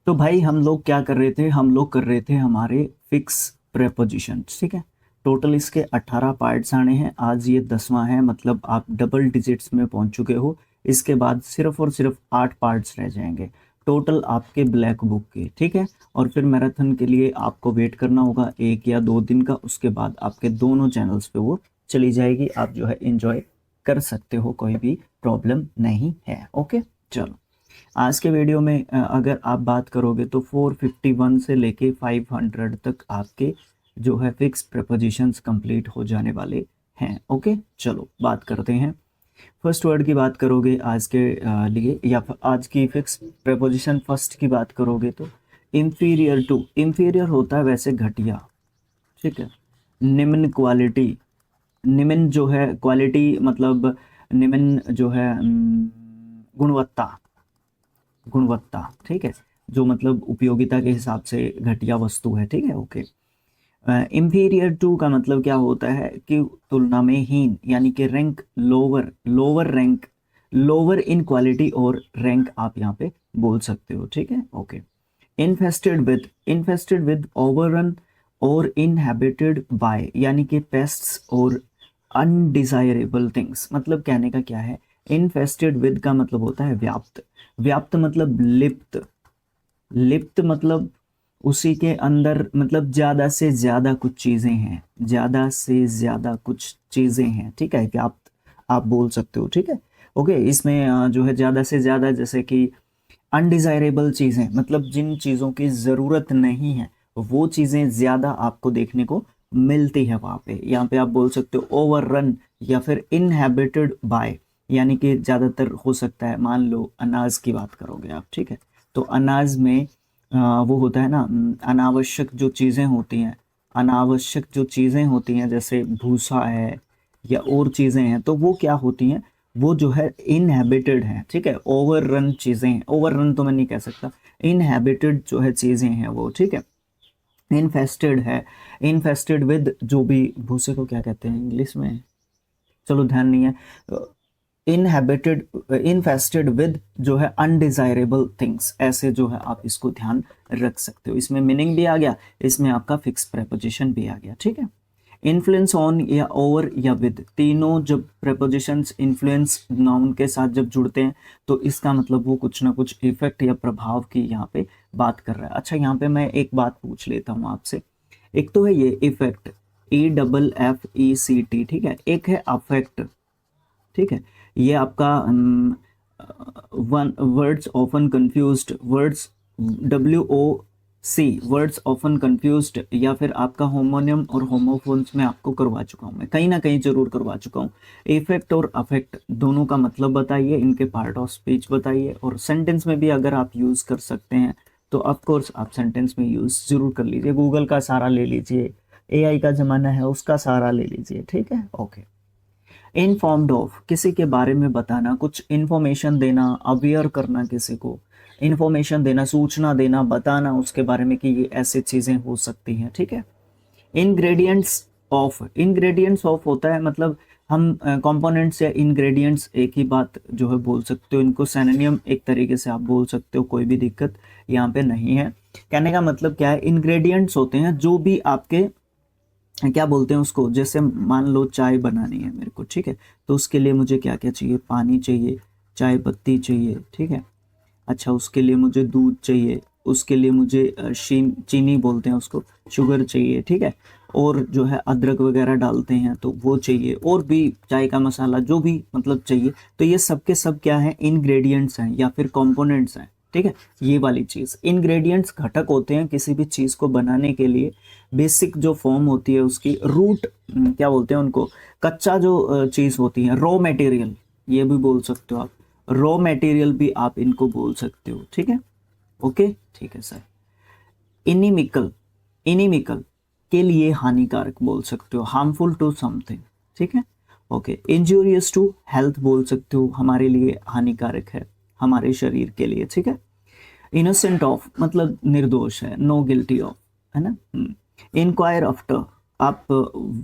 तो भाई हम लोग क्या कर रहे थे, हम लोग कर रहे थे हमारे फिक्स प्रेपोजिशन, ठीक है। टोटल इसके 18 पार्ट्स आने हैं, आज ये 10वां है, मतलब आप डबल डिजिट्स में पहुंच चुके हो। इसके बाद सिर्फ और सिर्फ 8 पार्ट्स रह जाएंगे टोटल आपके ब्लैक बुक के, ठीक है। और फिर मैराथन के लिए आपको वेट करना होगा 1 या 2 दिन का, उसके बाद आपके दोनों चैनल्स पे वो चली जाएगी, आप जो है एंजॉय कर सकते हो, कोई भी प्रॉब्लम नहीं है। ओके चलो, आज के वीडियो में अगर आप बात करोगे तो 451 से लेके 500 तक आपके जो है फिक्स प्रपोजिशंस कंप्लीट हो जाने वाले हैं। ओके चलो बात करते हैं। फर्स्ट वर्ड की बात करोगे आज के लिए, या आज की फिक्स प्रपोजिशन फर्स्ट की बात करोगे तो इंफीरियर टू। इंफीरियर होता है वैसे घटिया, ठीक है। निम्न क्वालिटी, निम्न जो है क्वालिटी मतलब निम्न जो है गुणवत्ता, गुणवत्ता, ठीक है, जो मतलब उपयोगिता के हिसाब से घटिया वस्तु है, ठीक है। ओके, इंफीरियर टू का मतलब क्या होता है कि तुलना में हीन, यानी कि rank lower, lower rank, lower in quality और रैंक आप यहाँ पे बोल सकते हो, ठीक है। Okay, infested with, infested with overrun और इनहेबिटेड बाय, यानी कि पेस्ट्स और अनडिजायरेबल थिंग्स। मतलब कहने का क्या है, इन्फेस्टेड विद का मतलब होता है व्याप्त, व्याप्त मतलब लिप्त, लिप्त मतलब उसी के अंदर, मतलब ज्यादा से ज्यादा कुछ चीजें हैं, ज्यादा से ज्यादा कुछ चीजें हैं, ठीक है, व्याप्त आप बोल सकते हो, ठीक है। ओके, इसमें जो है ज्यादा से ज्यादा, जैसे कि अनडिजायरेबल चीजें, मतलब जिन चीजों की जरूरत नहीं है वो चीजें ज्यादा आपको देखने को मिलती है वहां पे। यहाँ पे आप बोल सकते हो ओवररन, या फिर इनहेबिटेड बाय, यानी कि ज्यादातर हो सकता है, मान लो अनाज की बात करोगे आप, ठीक है, तो अनाज में वो होता है ना, अनावश्यक जो चीजें होती हैं, अनावश्यक जो चीजें होती हैं जैसे भूसा है या और चीजें हैं, तो वो क्या होती हैं, वो जो है इनहेबिटेड है, ठीक है। ओवररन चीजें हैं, ओवररन तो मैं नहीं कह सकता, इनहेबिटेड जो है चीजें हैं वो, ठीक है। इनफेस्टेड है, इनफेस्टेड विद, जो भी भूसे को क्या कहते हैं इंग्लिश में, चलो ध्यान नहीं है। इनहेबिटेड, इनफेस्टेड विद जो है अनडिजायरेबल थिंग्स, ऐसे जो है आप इसको ध्यान रख सकते हो। इसमें मीनिंग भी आ गया, इसमें आपका फिक्स प्रेपोजिशन भी आ गया, ठीक है। इन्फ्लुएंस ऑन या ओवर या विद, तीनों जब प्रेपोजिशंस इन्फ्लुएंस नाउन के साथ जब जुड़ते हैं तो इसका मतलब वो कुछ ना कुछ इफेक्ट या प्रभाव की यहाँ पे बात कर रहा है। अच्छा, यहाँ पे मैं एक बात पूछ लेता हूँ आपसे, एक तो है ये इफेक्ट, EFFECT, ठीक है, एक है अफेक्ट, ठीक है। ये आपका one words often confused, words WOC, words often confused, या फिर आपका होमोनियम और होमोफोन्स में आपको करवा चुका हूँ, मैं कहीं ना कहीं जरूर करवा चुका हूँ। इफेक्ट और अफेक्ट दोनों का मतलब बताइए, इनके पार्ट ऑफ स्पीच बताइए, और सेंटेंस में भी अगर आप यूज कर सकते हैं तो ऑफ कोर्स आप सेंटेंस में यूज जरूर कर लीजिए, गूगल का सहारा ले लीजिए, AI का जमाना है उसका सहारा ले लीजिए, ठीक है। ओके, इनफॉर्म्ड ऑफ, किसी के बारे में बताना, कुछ इन्फॉर्मेशन देना, अवेयर करना, किसी को इन्फॉर्मेशन देना, सूचना देना, बताना उसके बारे में कि ये ऐसी चीजें हो सकती हैं, ठीक है। इंग्रेडिएंट्स ऑफ, इंग्रेडिएंट्स ऑफ होता है मतलब हम कंपोनेंट्स या इंग्रेडिएंट्स एक ही बात जो है बोल सकते हो, इनको सिनोनिम एक तरीके से आप बोल सकते हो, कोई भी दिक्कत यहाँ पे नहीं है। कहने का मतलब क्या है, इंग्रेडिएंट्स होते हैं जो भी आपके, क्या बोलते हैं उसको, जैसे मान लो चाय बनानी है मेरे को, ठीक है, तो उसके लिए मुझे क्या क्या चाहिए, पानी चाहिए, चाय पत्ती चाहिए, ठीक है। अच्छा, उसके लिए मुझे दूध चाहिए, उसके लिए मुझे चीनी बोलते हैं उसको, शुगर चाहिए, ठीक है। और जो है अदरक वगैरह डालते हैं तो वो चाहिए, और भी चाय का मसाला जो भी मतलब चाहिए, तो ये सब के सब क्या है, इंग्रेडिएंट्स हैं या फिर कंपोनेंट्स हैं, ठीक है। ये वाली चीज़, इंग्रेडिएंट्स घटक होते हैं किसी भी चीज़ को बनाने के लिए, बेसिक जो फॉर्म होती है उसकी, रूट क्या बोलते हैं उनको, कच्चा जो चीज़ होती है, रॉ मटेरियल, ये भी बोल सकते हो आप, रॉ मटेरियल भी आप इनको बोल सकते हो, ठीक है। ओके, ठीक है सर। इनिमिकल, इनिमिकल के लिए हानिकारक बोल सकते हो, हार्मफुल टू समथिंग, ठीक है। ओके, इंजूरियस टू हेल्थ बोल सकते हो, हमारे लिए हानिकारक है, हमारे शरीर के लिए, ठीक है। इनोसेंट ऑफ मतलब निर्दोष है, नो गिल्टी ऑफ, है ना। इंक्वायर आफ्टर, आप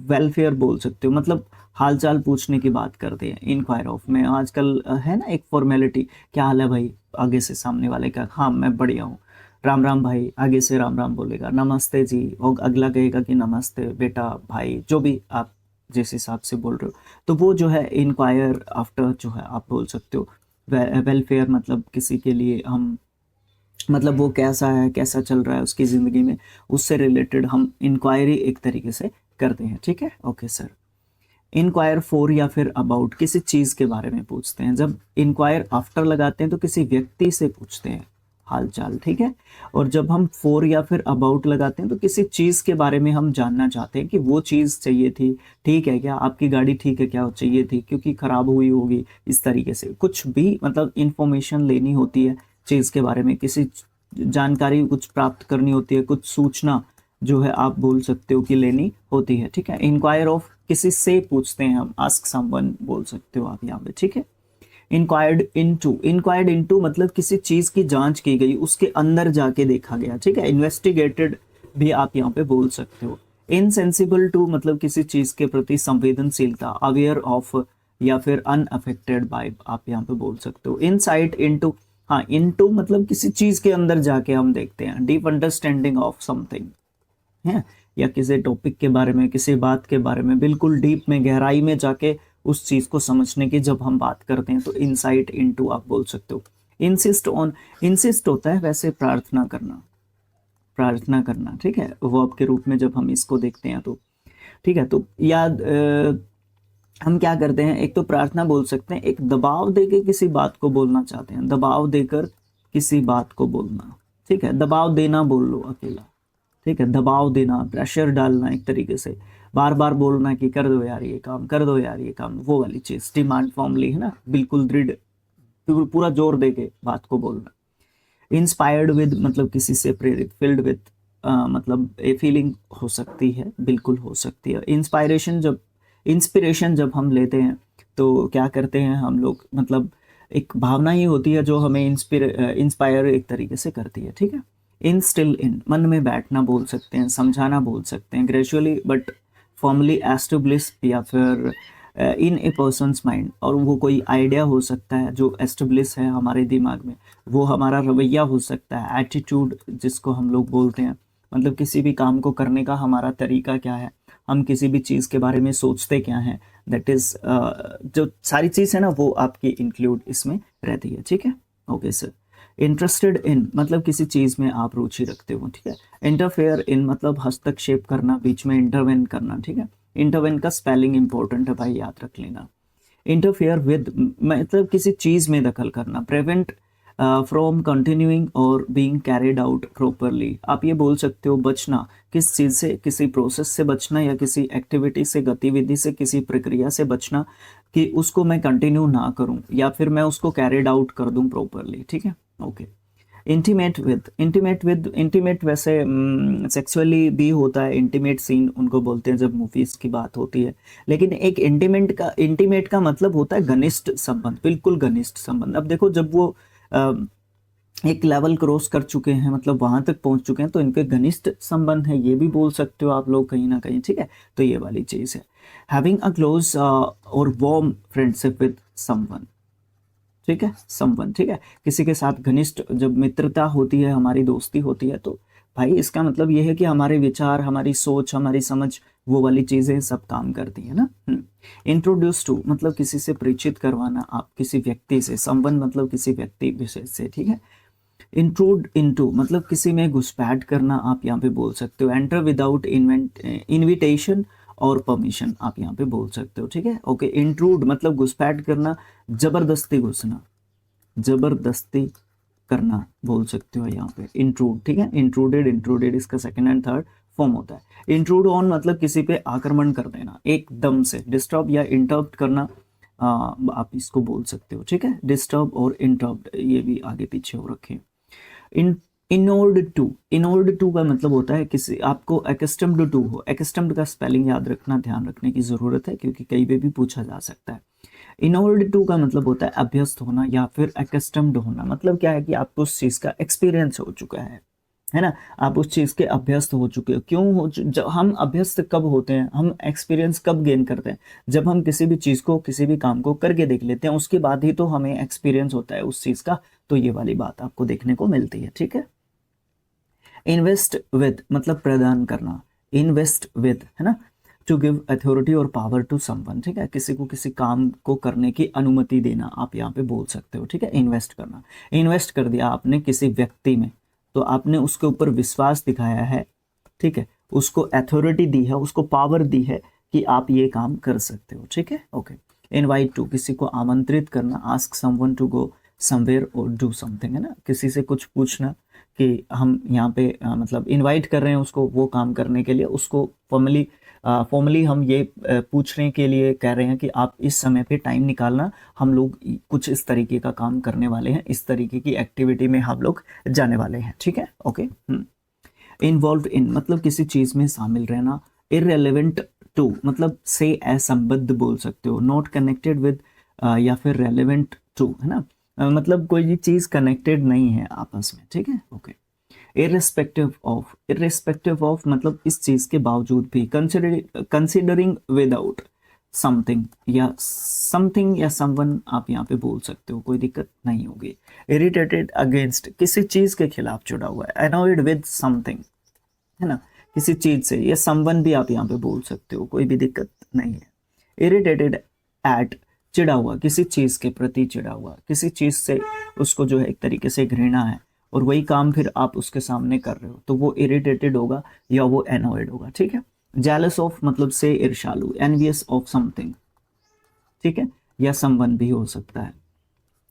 वेलफेयर बोल सकते हो, मतलब हालचाल पूछने की बात करते हैं इंक्वायर ऑफ में। आजकल है ना एक फॉर्मेलिटी, क्या हाल है भाई, आगे से सामने वाले का, हाँ मैं बढ़िया हूँ, राम राम भाई, आगे से राम राम बोलेगा, नमस्ते जी, और अगला कहेगा कि नमस्ते बेटा भाई, जो भी आप जिस हिसाब से बोल रहे हो। तो वो जो है इंक्वायर आफ्टर जो है आप बोल सकते हो। वेलफेयर मतलब किसी के लिए हम, मतलब वो कैसा है, कैसा चल रहा है उसकी ज़िंदगी में, उससे रिलेटेड हम इंक्वायरी एक तरीके से करते हैं। ठीक है, ओके सर। इंक्वायर फॉर या फिर अबाउट किसी चीज़ के बारे में पूछते हैं। जब इंक्वायर आफ्टर लगाते हैं तो किसी व्यक्ति से पूछते हैं हाल चाल। ठीक है, और जब हम फॉर या फिर अबाउट लगाते हैं तो किसी चीज़ के बारे में हम जानना चाहते हैं कि वो चीज़ चाहिए थी, ठीक है क्या, आपकी गाड़ी ठीक है क्या, चाहिए थी क्योंकि ख़राब हुई होगी, इस तरीके से कुछ भी मतलब इंफॉर्मेशन लेनी होती है चीज़ के बारे में, किसी जानकारी कुछ प्राप्त करनी होती है, कुछ सूचना जो है आप बोल सकते हो कि लेनी होती है। ठीक है, इंक्वायर ऑफ किसी से पूछते हैं हम, आस्क समवन बोल सकते हो आप यहाँ पे। ठीक है, इंक्वायर्ड इनटू मतलब किसी चीज की जांच की गई, उसके अंदर जाके देखा गया। ठीक है, इन्वेस्टिगेटेड भी आप यहाँ पे बोल सकते हो। इनसेंसिबल टू मतलब किसी चीज के प्रति संवेदनशीलता, अवेयर ऑफ या फिर अनअफेक्टेड बाय आप यहाँ पे बोल सकते हो। इनसाइट इनटू, हाँ इनटू मतलब किसी चीज के अंदर जाके हम देखते हैं। डीप अंडरस्टैंडिंग ऑफ समथिंग है, या किसी टॉपिक के बारे में, किसी बात के बारे में बिल्कुल डीप में, गहराई में जाके उस चीज को समझने की जब हम बात करते हैं तो इनसाइट इनटू आप बोल सकते हो। इंसिस्ट ऑन, इंसिस्ट होता है वैसे प्रार्थना करना, प्रार्थना करना। ठीक है, वर्ब के रूप में जब हम इसको देखते हैं तो ठीक है। तो याद हम क्या करते हैं, एक तो प्रार्थना बोल सकते हैं, एक दबाव देके किसी बात को बोलना चाहते हैं, दबाव देकर किसी बात को बोलना। ठीक है, दबाव देना बोल लो अकेला। ठीक है, दबाव देना, प्रेशर डालना, एक तरीके से बार बार बोलना कि कर दो यार ये काम, कर दो यार ये काम, वो वाली चीज डिमांड फॉर्मली है ना, बिल्कुल दृढ़, पूरा जोर दे के बात को बोलना। इंस्पायर्ड विद मतलब किसी से प्रेरित, फिल्ड विद मतलब ए फीलिंग हो सकती है, बिल्कुल हो सकती है। इंस्पिरेशन जब हम लेते हैं तो क्या करते हैं हम लोग, मतलब एक भावना ही होती है जो हमें इंस्पायर एक तरीके से करती है। ठीक है, इंस्टिल इन मन में बैठना बोल सकते हैं, समझाना बोल सकते हैं। ग्रेजुअली बट फॉर्मली एस्टेब्लिश या फिर इन ए पर्सनस माइंड, और वो कोई आइडिया हो सकता है जो एस्टेब्लिश है हमारे दिमाग में, वो हमारा रवैया हो सकता है, एटीट्यूड जिसको हम लोग बोलते हैं, मतलब किसी भी काम को करने का हमारा तरीका क्या है, हम किसी भी चीज़ के बारे में सोचते क्या हैं, दैट इज़ जो सारी चीज़ है ना वो आपकी इंक्लूड इसमें रहती है। ठीक है, ओके सर। इंटरेस्टेड इन मतलब किसी चीज़ में आप रुचि रखते हो। ठीक है, इंटरफेयर इन मतलब हस्तक्षेप करना, बीच में इंटरवेन करना। ठीक है, इंटरवेन का स्पेलिंग इंपॉर्टेंट है भाई, याद रख लेना। इंटरफेयर विद मतलब किसी चीज़ में दखल करना। प्रिवेंट फ्रॉम कंटिन्यूइंग और बीइंग कैरिड आउट प्रॉपरली आप ये बोल सकते हो, बचना किस चीज़ से, किसी प्रोसेस से बचना, या किसी एक्टिविटी से, गतिविधि से, किसी प्रक्रिया से बचना कि उसको मैं कंटिन्यू ना करूं या फिर मैं उसको कैरिड आउट कर दूं प्रॉपरली। ठीक है, ओके। इंटीमेट वैसे सेक्सुअली भी होता है, इंटीमेट सीन उनको बोलते हैं जब मूवीज की बात होती है। लेकिन एक इंटीमेट का मतलब होता है घनिष्ठ संबंध, बिल्कुल घनिष्ठ संबंध। अब देखो जब वो एक लेवल क्रॉस कर चुके हैं, मतलब वहां तक पहुंच चुके हैं, तो इनके घनिष्ठ संबंध है, ये भी बोल सकते हो आप लोग कहीं ना कहीं। ठीक है, तो ये वाली चीज है। हैविंग अ क्लोज और वार्म फ्रेंडशिप विद समवन। ठीक है, संबंध। ठीक है, किसी के साथ घनिष्ठ जब मित्रता होती है, हमारी दोस्ती होती है, तो भाई इसका मतलब ये है कि हमारे विचार, हमारी सोच, हमारी समझ, वो वाली चीजें सब काम करती है ना। इंट्रोड्यूस टू मतलब किसी से परिचित करवाना, आप किसी व्यक्ति से, संबंध मतलब किसी व्यक्ति विशेष से। ठीक है, इंट्रूड इनटू मतलब किसी में घुसपैठ करना आप यहाँ पे बोल सकते हो। एंटर विदाउट इनविटेशन और परमिशन आप यहाँ पे बोल सकते हो। ठीक है, ओके। इंट्रूड मतलब घुसपैठ करना, जबरदस्ती घुसना, जबरदस्ती करना बोल सकते हो यहाँ पे इंट्रूड। ठीक है, इंट्रूडेड, इंट्रूडेड इसका सेकंड एंड थर्ड फॉर्म होता है। इंट्रूड ऑन मतलब किसी पे आक्रमण कर देना एकदम से, डिस्टर्ब या इंटरप्ट करना आप इसको बोल सकते हो। ठीक है, डिस्टर्ब और इंटरप्ट ये भी आगे पीछे हो रखे। इन इनोर्ड टू का मतलब होता है किसी आपको एक्स्टम्ड टू हो। एक्स्टम्ड का स्पेलिंग याद रखना, ध्यान रखने की जरूरत है क्योंकि कई पे भी पूछा जा सकता है। इनोर्ड टू का मतलब होता है अभ्यस्त होना या फिर एक्स्टम्ड होना। मतलब क्या है कि आपको उस चीज का एक्सपीरियंस हो चुका है ना, आप उस चीज के अभ्यस्त हो चुके हो। क्यों हो, जब हम अभ्यस्त कब होते हैं, हम एक्सपीरियंस कब गेन करते हैं, जब हम किसी भी चीज को, किसी भी काम को करके देख लेते हैं, उसके बाद ही तो हमें एक्सपीरियंस होता है उस चीज का। तो ये वाली बात आपको देखने को मिलती है। ठीक है, इन्वेस्ट विद मतलब प्रदान करना, इन्वेस्ट विद है ना, टू गिव अथॉरिटी और पावर टू समवन, ठीक है, किसी को किसी काम को करने की अनुमति देना आप यहाँ पे बोल सकते हो, ठीक है, इन्वेस्ट करना। इन्वेस्ट कर दिया आपने किसी व्यक्ति में, तो आपने उसके ऊपर विश्वास दिखाया है, ठीक है, उसको अथॉरिटी दी है, उसको पावर दी है कि आप ये काम कर सकते हो, ठीक है, ओके। इनवाइट टू किसी को आमंत्रित करना, ask someone to go somewhere और डू समथिंग, है ना, किसी से कुछ पूछना कि हम यहाँ पे मतलब इनवाइट कर रहे हैं उसको वो काम करने के लिए, उसको फॉर्मली हम ये पूछने के लिए कह रहे हैं कि आप इस समय पे टाइम निकालना, हम लोग कुछ इस तरीके का काम करने वाले हैं, इस तरीके की एक्टिविटी में हम लोग जाने वाले हैं, ठीक है, ओके। इन्वॉल्व इन मतलब किसी चीज में शामिल रहना। इररेलेवेंट टू मतलब से असंबद्ध बोल सकते हो, नॉट कनेक्टेड विद या फिर रेलेवेंट टू, है ना, मतलब कोई चीज कनेक्टेड नहीं है आपस में, ठीक है, ओके। इररेस्पेक्टिव ऑफ मतलब इस चीज के बावजूद भी, कंसिडरिंग विदाउट समथिंग या समवन आप यहाँ पे बोल सकते हो, कोई दिक्कत नहीं होगी। इरिटेटेड अगेंस्ट किसी चीज के खिलाफ जुड़ा हुआ है, अनॉयड विद समथिंग, है ना, किसी चीज से, ये समवन भी आप यहाँ पे बोल सकते हो, कोई भी दिक्कत नहीं है। इरिटेटेड एट चिड़ा हुआ, किसी चीज के प्रति चिड़ा हुआ, किसी चीज से उसको जो है एक तरीके से घृणा है और वही काम फिर आप उसके सामने कर रहे हो, तो वो इरिटेटेड होगा या वो एनॉयड होगा, ठीक है। जेलस ऑफ मतलब से ईर्ष्यालु, एनवियस ऑफ समथिंग, ठीक है, या समवन भी हो सकता है।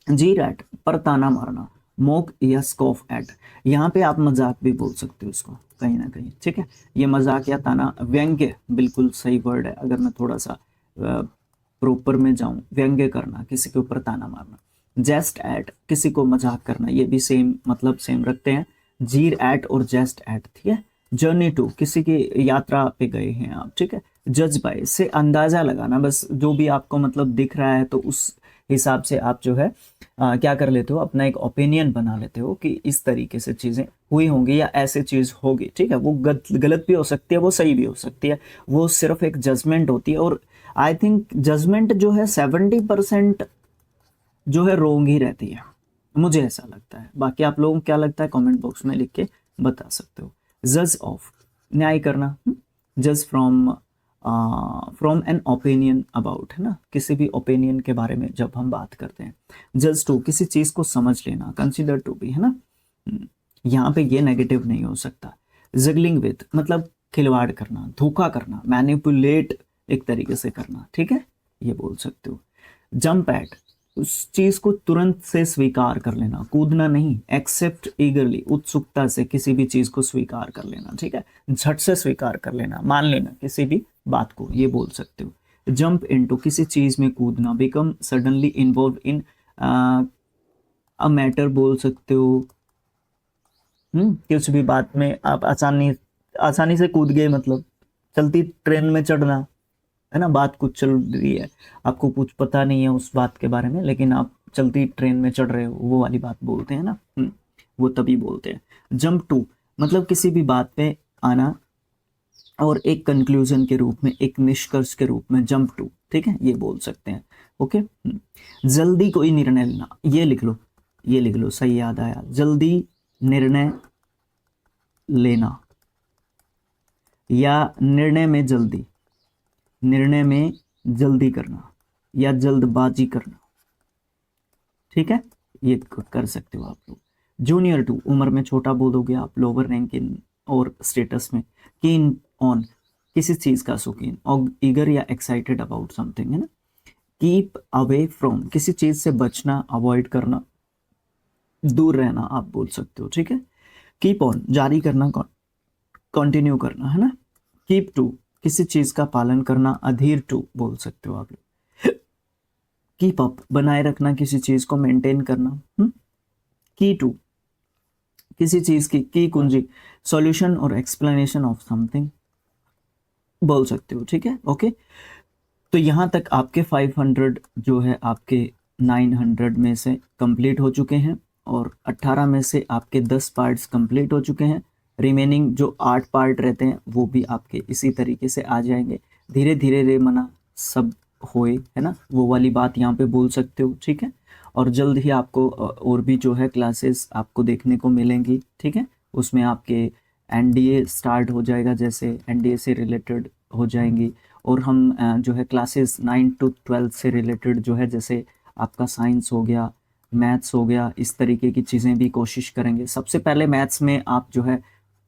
जीर एट पर ताना मारना, मोक या स्कॉफ एट, यहाँ पे आप मजाक भी बोल सकते हो इसको कहीं ना कहीं, ठीक है, ये मजाक या ताना, व्यंग्य बिल्कुल सही वर्ड है, अगर मैं थोड़ा सा प्रॉपर में जाऊं, व्यंग्य करना, किसी के ऊपर ताना मारना। जेस्ट एट किसी को मजाक करना, ये भी सेम मतलब सेम रखते हैं, जीर एट और जेस्ट एट, ठीक है। जर्नी टू किसी की यात्रा पे गए हैं आप, ठीक है। जज बाय से अंदाजा लगाना, बस जो भी आपको मतलब दिख रहा है तो उस हिसाब से आप जो है क्या कर लेते हो, अपना एक ओपिनियन बना लेते हो कि इस तरीके से चीजें हुई होंगी या ऐसे चीज होगी, ठीक है। वो गलत भी हो सकती है, वो सही भी हो सकती है, वो सिर्फ एक जजमेंट होती है, और आई थिंक जजमेंट जो है 70% जो है रोंग ही रहती है, मुझे ऐसा लगता है। बाकी आप लोगों को क्या लगता है कमेंट बॉक्स में लिख के बता सकते हो। जज ऑफ न्याय करना, जज फ्रॉम एन ओपिनियन अबाउट, है ना, किसी भी ओपिनियन के बारे में जब हम बात करते हैं। जज टू किसी चीज को समझ लेना, कंसिडर टू भी, है ना, यहाँ पे ये नेगेटिव नहीं हो सकता। जगलिंग विथ मतलब खिलवाड़ करना, धोखा करना, मैनिपुलेट एक तरीके से करना, ठीक है, ये बोल सकते हो। जंप एट उस चीज को तुरंत से स्वीकार कर लेना, कूदना नहीं, एक्सेप्ट ईगरली उत्सुकता से किसी भी चीज को स्वीकार कर लेना, ठीक है, झट से स्वीकार कर लेना, मान लेना किसी भी बात को, ये बोल सकते हो। जंप इनटू किसी चीज में कूदना, become suddenly involve in a matter बोल सकते हो, किसी भी बात में आप आसानी से कूद गए, मतलब चलती ट्रेन में चढ़ना, है ना, बात कुछ चल रही है, आपको कुछ पता नहीं है उस बात के बारे में, लेकिन आप चलती ट्रेन में चढ़ रहे हो, वो वाली बात बोलते हैं ना, वो तभी बोलते हैं। जंप टू मतलब किसी भी बात पे आना और एक कंक्लूजन के रूप में, एक निष्कर्ष के रूप में, जंप टू, ठीक है, ये बोल सकते हैं, ओके। जल्दी कोई निर्णय लेना, ये लिख लो, ये लिख लो, सही याद आया, जल्दी निर्णय लेना या निर्णय में जल्दी करना या जल्दबाजी करना, ठीक है, ये कर सकते हो आप लोग। जूनियर टू उम्र में छोटा बोलोगे आप, लोअर रैंक इन और स्टेटस में। कीन ऑन किसी चीज का शौकीन, और ईगर या एक्साइटेड अबाउट समथिंग, है ना। कीप अवे फ्रॉम किसी चीज से बचना, अवॉइड करना, दूर रहना आप बोल सकते हो, ठीक है। कीप ऑन जारी करना, कंटिन्यू करना, है ना। कीप टू किसी चीज का पालन करना, अधीर टू बोल सकते हो आप लोग। कीप अप बनाए रखना, किसी चीज को मेंटेन करना। की टू किसी चीज की कुंजी, सॉल्यूशन और एक्सप्लेनेशन ऑफ समथिंग बोल सकते हो, ठीक है, ओके। तो यहां तक आपके 500 जो है आपके 900 में से कंप्लीट हो चुके हैं, और 18 में से आपके 10 पार्ट्स कंप्लीट हो चुके हैं। रिमेनिंग जो 8 पार्ट रहते हैं वो भी आपके इसी तरीके से आ जाएंगे, धीरे धीरे रे मना सब होए, है ना, वो वाली बात यहाँ पे बोल सकते हो, ठीक है। और जल्द ही आपको और भी जो है क्लासेस आपको देखने को मिलेंगी, ठीक है, उसमें आपके एनडीए स्टार्ट हो जाएगा, जैसे एनडीए से रिलेटेड हो जाएंगी। और हम जो है क्लासेस 9 to 12 से रिलेटेड जो है, जैसे आपका साइंस हो गया, मैथ्स हो गया, इस तरीके की चीज़ें भी कोशिश करेंगे। सबसे पहले मैथ्स में आप जो है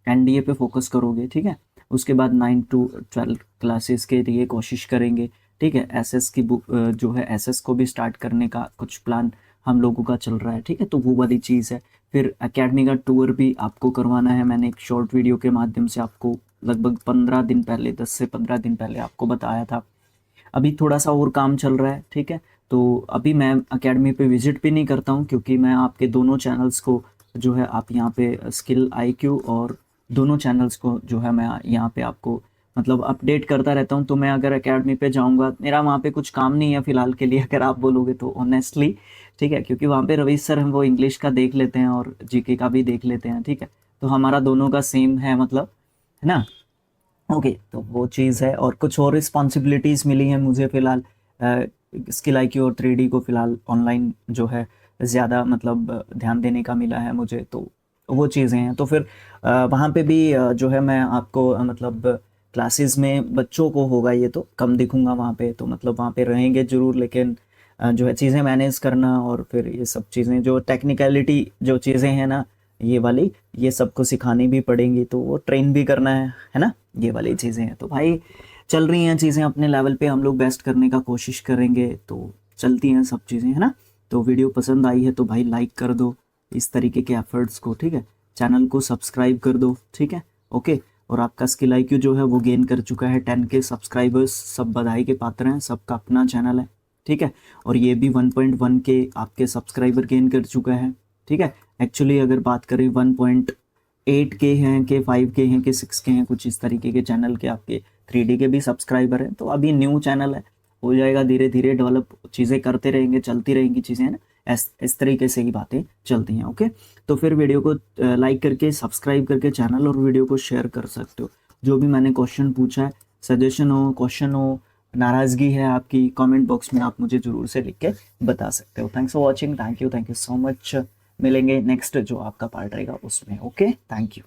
एनडीए पे फोकस करोगे, ठीक है। उसके बाद 9 to 12 क्लासेस के लिए कोशिश करेंगे, ठीक है। एसएस की बुक जो है, एसएस को भी स्टार्ट करने का कुछ प्लान हम लोगों का चल रहा है, ठीक है। तो वो वाली चीज़ है। फिर एकेडमी का टूर भी आपको करवाना है। मैंने एक शॉर्ट वीडियो के माध्यम से आपको लगभग 15 दिन पहले, 10 से 15 दिन पहले आपको बताया था। अभी थोड़ा सा और काम चल रहा है, ठीक है। तो अभी मैं एकेडमी पे विजिट भी नहीं करता हूँ, क्योंकि मैं आपके दोनों चैनल्स को जो है, आप यहाँ पे स्किल आईक्यू और दोनों चैनल्स को जो है मैं यहाँ पे आपको मतलब अपडेट करता रहता हूँ। तो मैं अगर एकेडमी पे जाऊँगा, मेरा वहाँ पे कुछ काम नहीं है फ़िलहाल के लिए, अगर आप बोलोगे तो ऑनेस्टली, ठीक है। क्योंकि वहाँ पे रवीश सर हैं, वो इंग्लिश का देख लेते हैं और जीके का भी देख लेते हैं, ठीक है। तो हमारा दोनों का सेम है, मतलब, है ना। ओके, तो वो चीज़ है। और कुछ और रिस्पॉन्सिबिलिटीज़ मिली हैं मुझे फ़िलहाल, स्किल आईक्यू और 3D को फ़िलहाल ऑनलाइन जो है ज़्यादा मतलब ध्यान देने का मिला है मुझे। तो वो चीज़ें हैं। तो फिर वहाँ पे भी जो है मैं आपको मतलब क्लासेस में बच्चों को होगा ये, तो कम दिखूंगा वहाँ पे, तो मतलब वहाँ पे रहेंगे ज़रूर, लेकिन जो है चीज़ें मैनेज करना और फिर ये सब चीज़ें जो टेक्निकलिटी जो चीज़ें हैं ना, ये वाली, ये सबको सिखानी भी पड़ेंगी, तो वो ट्रेन भी करना है ना। ये वाली चीज़ें हैं। तो भाई चल रही हैं चीज़ें अपने लेवल पे, हम लोग बेस्ट करने का कोशिश करेंगे, तो चलती हैं सब चीज़ें, है ना। तो वीडियो पसंद आई है तो भाई लाइक कर दो इस तरीके के एफर्ट्स को, ठीक है। चैनल को सब्सक्राइब कर दो, ठीक है। ओके। और आपका स्किल आईक्यू जो है वो गेन कर चुका है 10K सब्सक्राइबर्स, सब बधाई के पात्र हैं, सबका अपना चैनल है, ठीक है। और ये भी 1.1K आपके सब्सक्राइबर गेन कर चुका है, ठीक है। एक्चुअली अगर बात करें 1.8K हैं, के 5K हैं, के 6K हैं, कुछ इस तरीके के चैनल के आपके 3D के भी सब्सक्राइबर हैं। तो अभी न्यू चैनल है, हो जाएगा धीरे धीरे डेवलप, चीज़ें करते रहेंगे, चलती रहेंगी चीज़ें, है ना। इस तरीके से ही बातें चलती हैं। ओके। तो फिर वीडियो को लाइक करके, सब्सक्राइब करके चैनल और वीडियो को शेयर कर सकते हो। जो भी मैंने क्वेश्चन पूछा है, सजेशन हो, क्वेश्चन हो, नाराज़गी है आपकी, कमेंट बॉक्स में आप मुझे ज़रूर से लिख के बता सकते हो। Thanks for watching, thank you so much. मिलेंगे नेक्स्ट जो आपका पार्ट रहेगा उसमें। Okay, thank you.